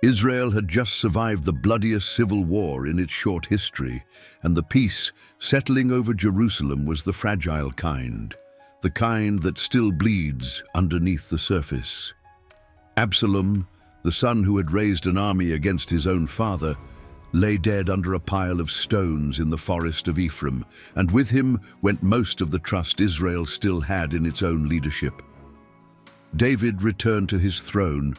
Israel had just survived the bloodiest civil war in its short history, and the peace settling over Jerusalem was the fragile kind, the kind that still bleeds underneath the surface. Absalom, the son who had raised an army against his own father, lay dead under a pile of stones in the forest of Ephraim, and with him went most of the trust Israel still had in its own leadership. David returned to his throne,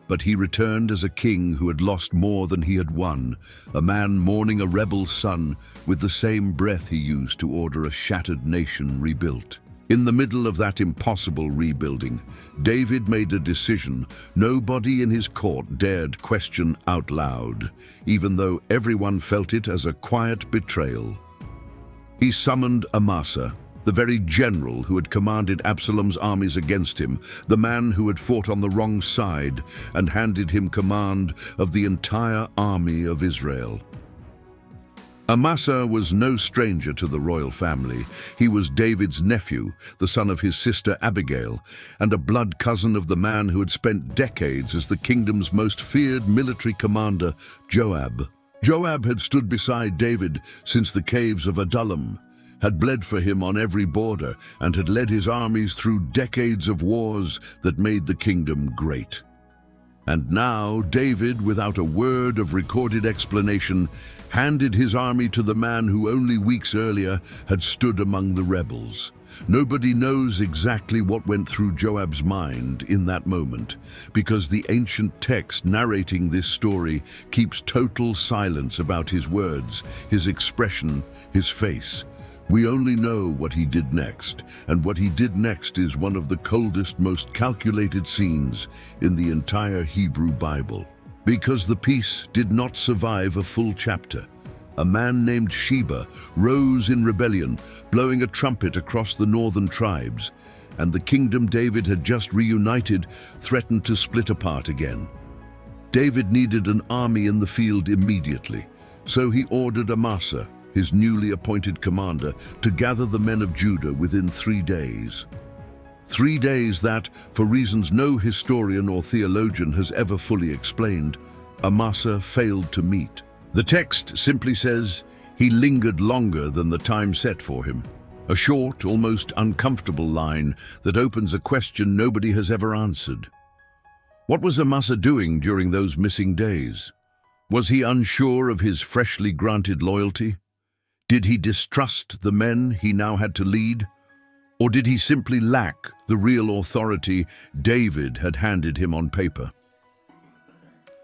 but he returned as a king who had lost more than he had won, a man mourning a rebel son with the same breath he used to order a shattered nation rebuilt. In the middle of that impossible rebuilding, David made a decision nobody in his court dared question out loud, even though everyone felt it as a quiet betrayal. He summoned Amasa, the very general who had commanded Absalom's armies against him, the man who had fought on the wrong side, and handed him command of the entire army of Israel. Amasa was no stranger to the royal family. He was David's nephew, the son of his sister Abigail, and a blood cousin of the man who had spent decades as the kingdom's most feared military commander, Joab. Joab had stood beside David since the caves of Adullam, had bled for him on every border, and had led his armies through decades of wars that made the kingdom great. And now David, without a word of recorded explanation, handed his army to the man who only weeks earlier had stood among the rebels. Nobody knows exactly what went through Joab's mind in that moment, because the ancient text narrating this story keeps total silence about his words, his expression, his face. We only know what he did next, and what he did next is one of the coldest, most calculated scenes in the entire Hebrew Bible. Because the peace did not survive a full chapter, a man named Sheba rose in rebellion, blowing a trumpet across the northern tribes, and the kingdom David had just reunited threatened to split apart again. David needed an army in the field immediately, so he ordered Amasa, his newly appointed commander, to gather the men of Judah within 3 days. 3 days that, for reasons no historian or theologian has ever fully explained, Amasa failed to meet. The text simply says, he lingered longer than the time set for him. A short, almost uncomfortable line that opens a question nobody has ever answered. What was Amasa doing during those missing days? Was he unsure of his freshly granted loyalty? Did he distrust the men he now had to lead? Or did he simply lack the real authority David had handed him on paper?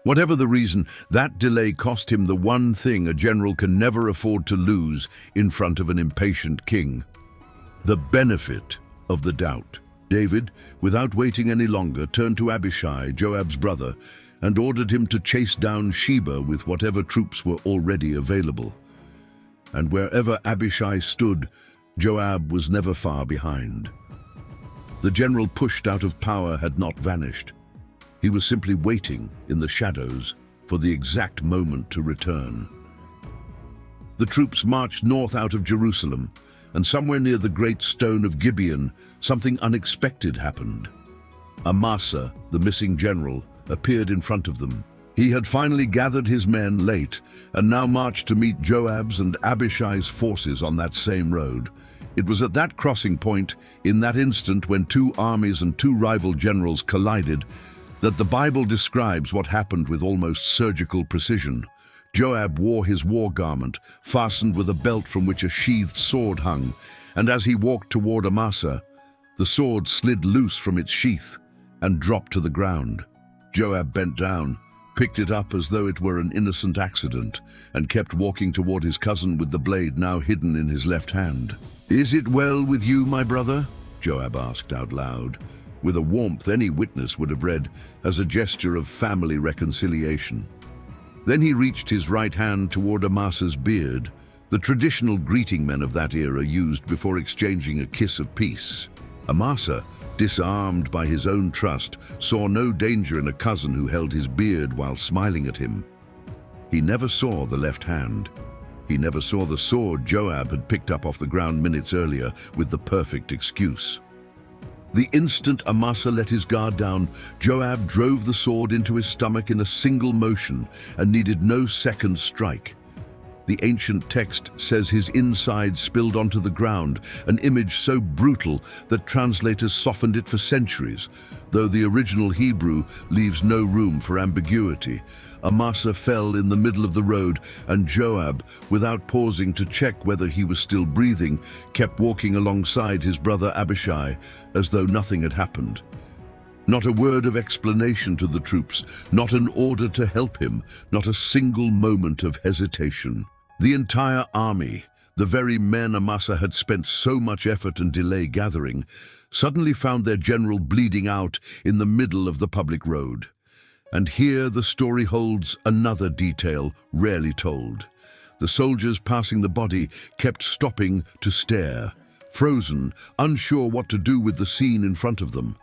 Whatever the reason, that delay cost him the one thing a general can never afford to lose in front of an impatient king: the benefit of the doubt. David, without waiting any longer, turned to Abishai, Joab's brother, and ordered him to chase down Sheba with whatever troops were already available. And wherever Abishai stood, Joab was never far behind. The general pushed out of power had not vanished. He was simply waiting in the shadows for the exact moment to return. The troops marched north out of Jerusalem, and somewhere near the great stone of Gibeon, something unexpected happened. Amasa, the missing general, appeared in front of them. He had finally gathered his men late and now marched to meet Joab's and Abishai's forces on that same road. It was at that crossing point, in that instant when two armies and two rival generals collided, that the Bible describes what happened with almost surgical precision. Joab wore his war garment, fastened with a belt from which a sheathed sword hung, and as he walked toward Amasa, the sword slid loose from its sheath and dropped to the ground. Joab bent down, picked it up as though it were an innocent accident, and kept walking toward his cousin with the blade now hidden in his left hand. "Is it well with you, my brother?" Joab asked out loud, with a warmth any witness would have read as a gesture of family reconciliation. Then he reached his right hand toward Amasa's beard, the traditional greeting men of that era used before exchanging a kiss of peace. Amasa, disarmed by his own trust, saw no danger in a cousin who held his beard while smiling at him. He never saw the left hand. He never saw the sword Joab had picked up off the ground minutes earlier with the perfect excuse. The instant Amasa let his guard down, Joab drove the sword into his stomach in a single motion and needed no second strike. The ancient text says his insides spilled onto the ground, an image so brutal that translators softened it for centuries, though the original Hebrew leaves no room for ambiguity. Amasa fell in the middle of the road, and Joab, without pausing to check whether he was still breathing, kept walking alongside his brother Abishai as though nothing had happened. Not a word of explanation to the troops, not an order to help him, not a single moment of hesitation. The entire army, the very men Amasa had spent so much effort and delay gathering, suddenly found their general bleeding out in the middle of the public road. And here the story holds another detail rarely told. The soldiers passing the body kept stopping to stare, frozen, unsure what to do with the scene in front of them.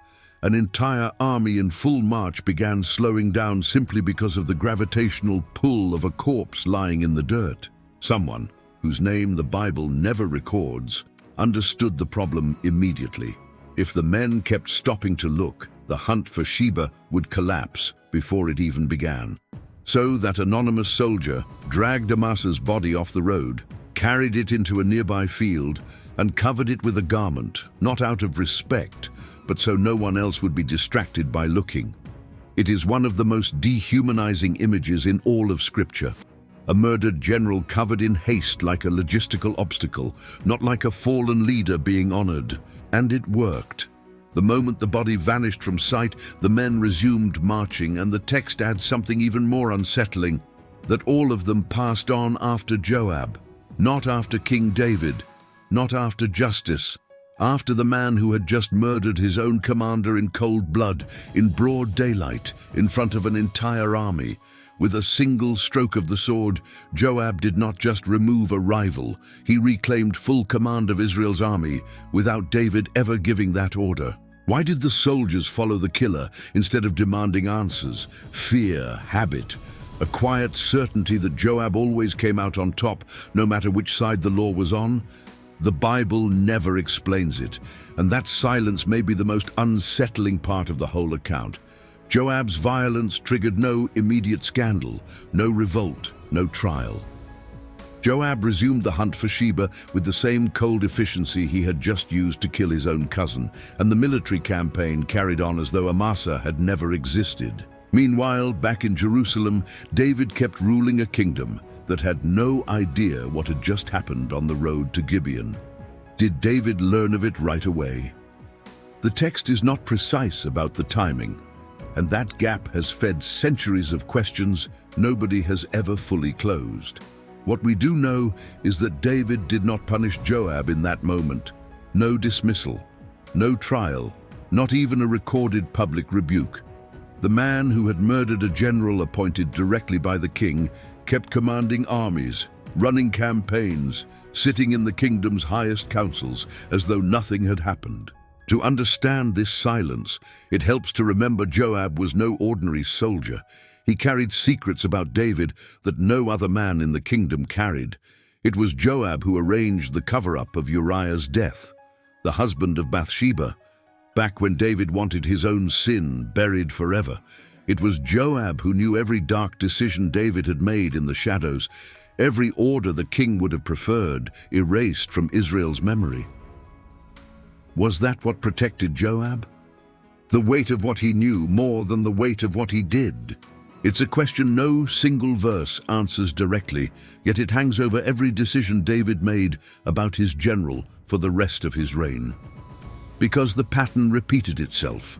An entire army in full march began slowing down simply because of the gravitational pull of a corpse lying in the dirt. Someone, whose name the Bible never records, understood the problem immediately. If the men kept stopping to look, the hunt for Sheba would collapse before it even began. So that anonymous soldier dragged Amasa's body off the road, carried it into a nearby field, and covered it with a garment, not out of respect, but so no one else would be distracted by looking. It is one of the most dehumanizing images in all of Scripture. A murdered general covered in haste like a logistical obstacle, not like a fallen leader being honored. And it worked. The moment the body vanished from sight, the men resumed marching, and the text adds something even more unsettling, that all of them passed on after Joab, not after King David, not after justice, after the man who had just murdered his own commander in cold blood, in broad daylight, in front of an entire army. With a single stroke of the sword, Joab did not just remove a rival, he reclaimed full command of Israel's army without David ever giving that order. Why did the soldiers follow the killer instead of demanding answers? Fear, habit, a quiet certainty that Joab always came out on top, no matter which side the law was on? The Bible never explains it, and that silence may be the most unsettling part of the whole account. Joab's violence triggered no immediate scandal, no revolt, no trial. Joab resumed the hunt for Sheba with the same cold efficiency he had just used to kill his own cousin, and the military campaign carried on as though Amasa had never existed. Meanwhile, back in Jerusalem, David kept ruling a kingdom that had no idea what had just happened on the road to Gibeon. Did David learn of it right away? The text is not precise about the timing, and that gap has fed centuries of questions nobody has ever fully closed. What we do know is that David did not punish Joab in that moment. No dismissal, no trial, not even a recorded public rebuke. The man who had murdered a general appointed directly by the king kept commanding armies, running campaigns, sitting in the kingdom's highest councils as though nothing had happened. To understand this silence, it helps to remember Joab was no ordinary soldier. He carried secrets about David that no other man in the kingdom carried. It was Joab who arranged the cover-up of Uriah's death, the husband of Bathsheba, back when David wanted his own sin buried forever. It was Joab who knew every dark decision David had made in the shadows, every order the king would have preferred, erased from Israel's memory. Was that what protected Joab? The weight of what he knew more than the weight of what he did? It's a question no single verse answers directly, yet it hangs over every decision David made about his general for the rest of his reign. Because the pattern repeated itself.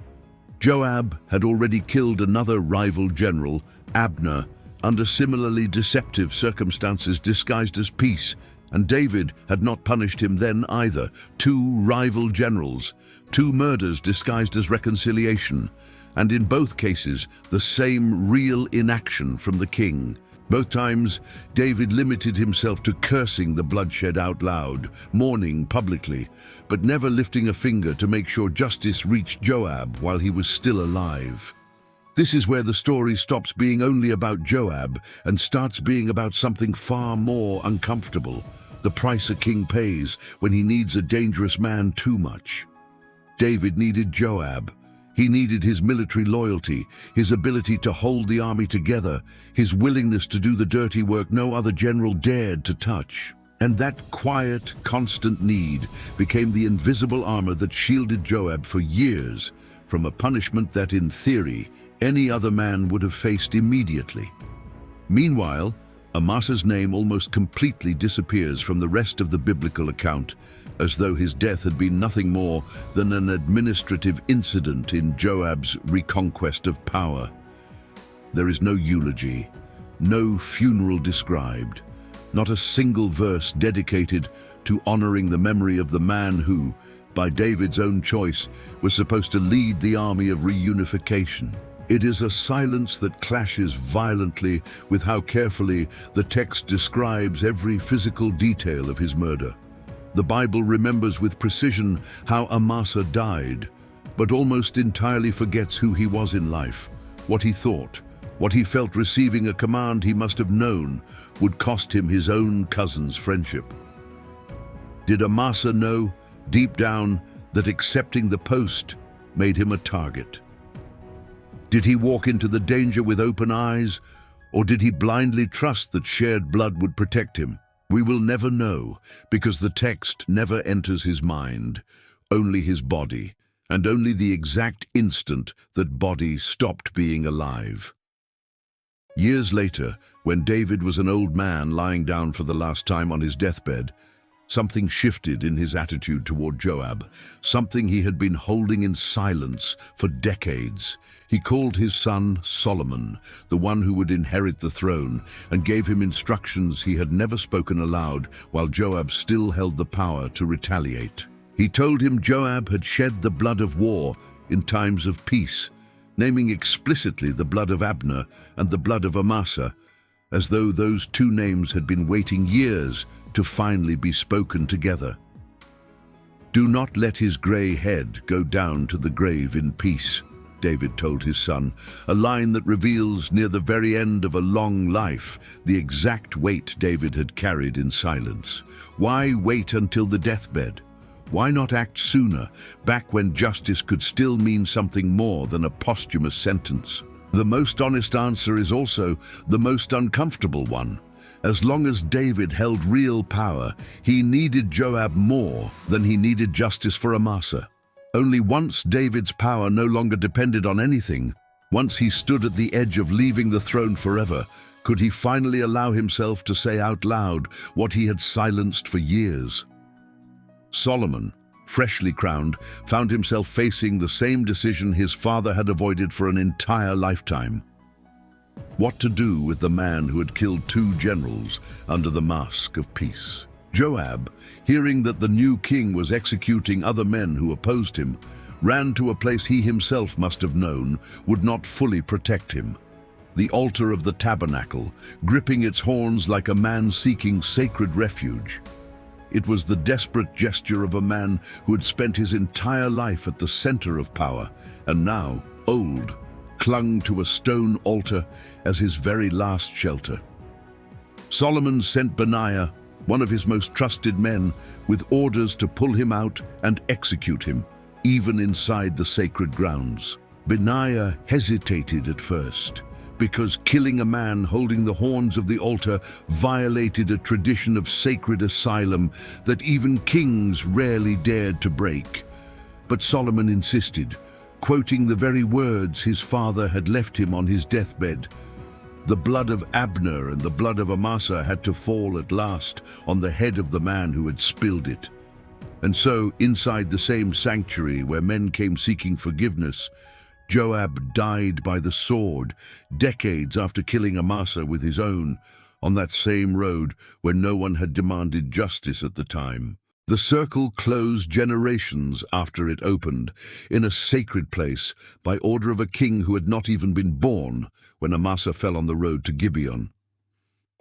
Joab had already killed another rival general, Abner, under similarly deceptive circumstances disguised as peace, and David had not punished him then either. Two rival generals, two murders disguised as reconciliation, and in both cases the same real inaction from the king. Both times, David limited himself to cursing the bloodshed out loud, mourning publicly, but never lifting a finger to make sure justice reached Joab while he was still alive. This is where the story stops being only about Joab and starts being about something far more uncomfortable, the price a king pays when he needs a dangerous man too much. David needed Joab. He needed his military loyalty, his ability to hold the army together, his willingness to do the dirty work no other general dared to touch. And that quiet, constant need became the invisible armor that shielded Joab for years from a punishment that, in theory, any other man would have faced immediately. Meanwhile, Amasa's name almost completely disappears from the rest of the biblical account, as though his death had been nothing more than an administrative incident in Joab's reconquest of power. There is no eulogy, no funeral described, not a single verse dedicated to honoring the memory of the man who, by David's own choice, was supposed to lead the army of reunification. It is a silence that clashes violently with how carefully the text describes every physical detail of his murder. The Bible remembers with precision how Amasa died, but almost entirely forgets who he was in life, what he thought, what he felt receiving a command he must have known would cost him his own cousin's friendship. Did Amasa know, deep down, that accepting the post made him a target? Did he walk into the danger with open eyes, or did he blindly trust that shared blood would protect him? We will never know, because the text never enters his mind, only his body, and only the exact instant that body stopped being alive. Years later, when David was an old man lying down for the last time on his deathbed, something shifted in his attitude toward Joab, something he had been holding in silence for decades. He called his son Solomon, the one who would inherit the throne, and gave him instructions he had never spoken aloud while Joab still held the power to retaliate. He told him Joab had shed the blood of war in times of peace, naming explicitly the blood of Abner and the blood of Amasa, as though those two names had been waiting years to finally be spoken together. "Do not let his grey head go down to the grave in peace," David told his son, a line that reveals near the very end of a long life the exact weight David had carried in silence. Why wait until the deathbed? Why not act sooner, back when justice could still mean something more than a posthumous sentence? The most honest answer is also the most uncomfortable one. As long as David held real power, he needed Joab more than he needed justice for Amasa. Only once David's power no longer depended on anything, once he stood at the edge of leaving the throne forever, could he finally allow himself to say out loud what he had silenced for years. Solomon, freshly crowned, found himself facing the same decision his father had avoided for an entire lifetime. What to do with the man who had killed two generals under the mask of peace? Joab, hearing that the new king was executing other men who opposed him, ran to a place he himself must have known would not fully protect him. The altar of the tabernacle, gripping its horns like a man seeking sacred refuge. It was the desperate gesture of a man who had spent his entire life at the center of power, and now, old, clung to a stone altar as his very last shelter. Solomon sent Benaiah, one of his most trusted men, with orders to pull him out and execute him, even inside the sacred grounds. Benaiah hesitated at first, because killing a man holding the horns of the altar violated a tradition of sacred asylum that even kings rarely dared to break. But Solomon insisted, quoting the very words his father had left him on his deathbed. The blood of Abner and the blood of Amasa had to fall at last on the head of the man who had spilled it. And so, inside the same sanctuary where men came seeking forgiveness, Joab died by the sword, decades after killing Amasa with his own, on that same road where no one had demanded justice at the time. The circle closed generations after it opened, in a sacred place, by order of a king who had not even been born when Amasa fell on the road to Gibeon.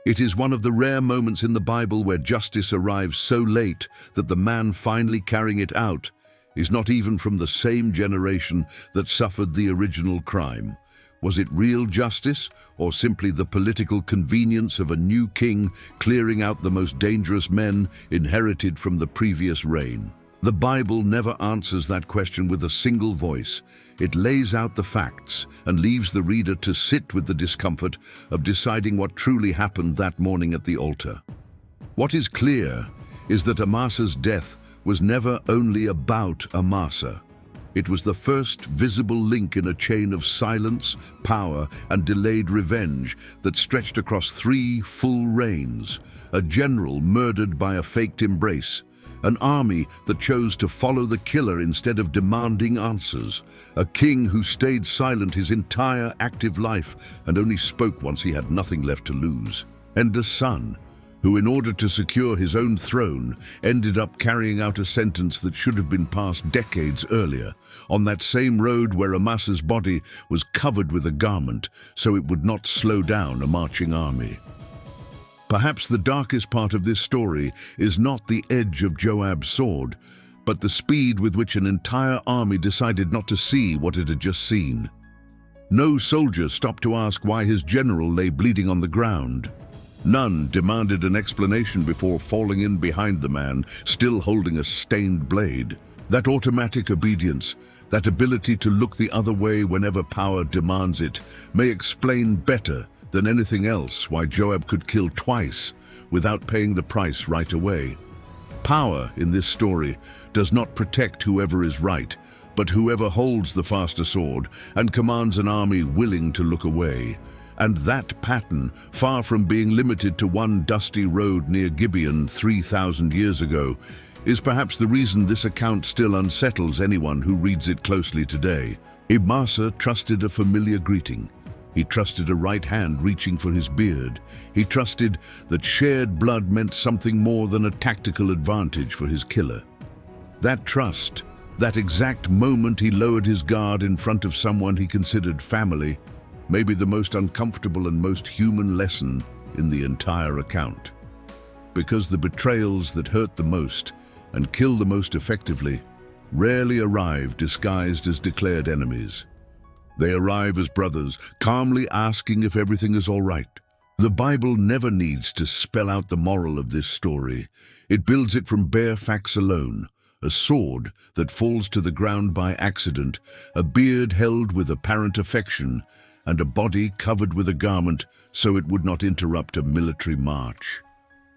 It is one of the rare moments in the Bible where justice arrives so late that the man finally carrying it out is not even from the same generation that suffered the original crime. Was it real justice, or simply the political convenience of a new king clearing out the most dangerous men inherited from the previous reign? The Bible never answers that question with a single voice. It lays out the facts and leaves the reader to sit with the discomfort of deciding what truly happened that morning at the altar. What is clear is that Amasa's death was never only about Amasa. It was the first visible link in a chain of silence, power, and delayed revenge that stretched across 3 full reigns: a general murdered by a faked embrace, an army that chose to follow the killer instead of demanding answers, a king who stayed silent his entire active life and only spoke once he had nothing left to lose, and a son who, in order to secure his own throne, ended up carrying out a sentence that should have been passed decades earlier, on that same road where Amasa's body was covered with a garment so it would not slow down a marching army. Perhaps the darkest part of this story is not the edge of Joab's sword, but the speed with which an entire army decided not to see what it had just seen. No soldier stopped to ask why his general lay bleeding on the ground. None demanded an explanation before falling in behind the man, still holding a stained blade. That automatic obedience, that ability to look the other way whenever power demands it, may explain better than anything else why Joab could kill twice without paying the price right away. Power in this story does not protect whoever is right, but whoever holds the faster sword and commands an army willing to look away. And that pattern, far from being limited to one dusty road near Gibeon 3,000 years ago, is perhaps the reason this account still unsettles anyone who reads it closely today. Amasa trusted a familiar greeting. He trusted a right hand reaching for his beard. He trusted that shared blood meant something more than a tactical advantage for his killer. That trust, that exact moment he lowered his guard in front of someone he considered family, may be the most uncomfortable and most human lesson in the entire account. Because the betrayals that hurt the most and kill the most effectively rarely arrive disguised as declared enemies. They arrive as brothers, calmly asking if everything is all right. The Bible never needs to spell out the moral of this story. It builds it from bare facts alone: a sword that falls to the ground by accident, a beard held with apparent affection, and a body covered with a garment so it would not interrupt a military march.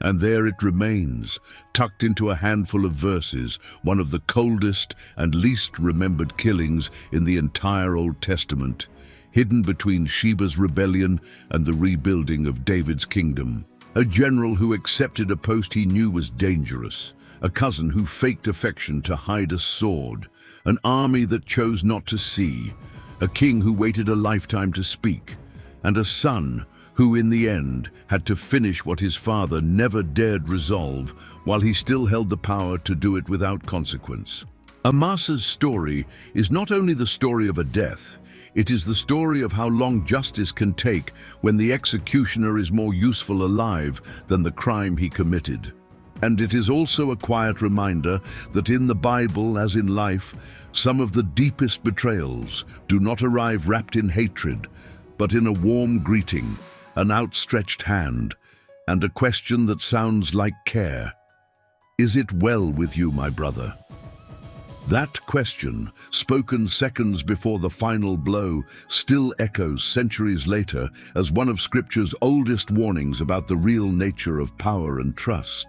And there it remains, tucked into a handful of verses, one of the coldest and least remembered killings in the entire Old Testament, hidden between Sheba's rebellion and the rebuilding of David's kingdom. A general who accepted a post he knew was dangerous, a cousin who faked affection to hide a sword, an army that chose not to see, a king who waited a lifetime to speak, and a son who in the end had to finish what his father never dared resolve while he still held the power to do it without consequence. Amasa's story is not only the story of a death, it is the story of how long justice can take when the executioner is more useful alive than the crime he committed. And it is also a quiet reminder that in the Bible, as in life, some of the deepest betrayals do not arrive wrapped in hatred, but in a warm greeting, an outstretched hand, and a question that sounds like care. Is it well with you, my brother? That question, spoken seconds before the final blow, still echoes centuries later as one of Scripture's oldest warnings about the real nature of power and trust.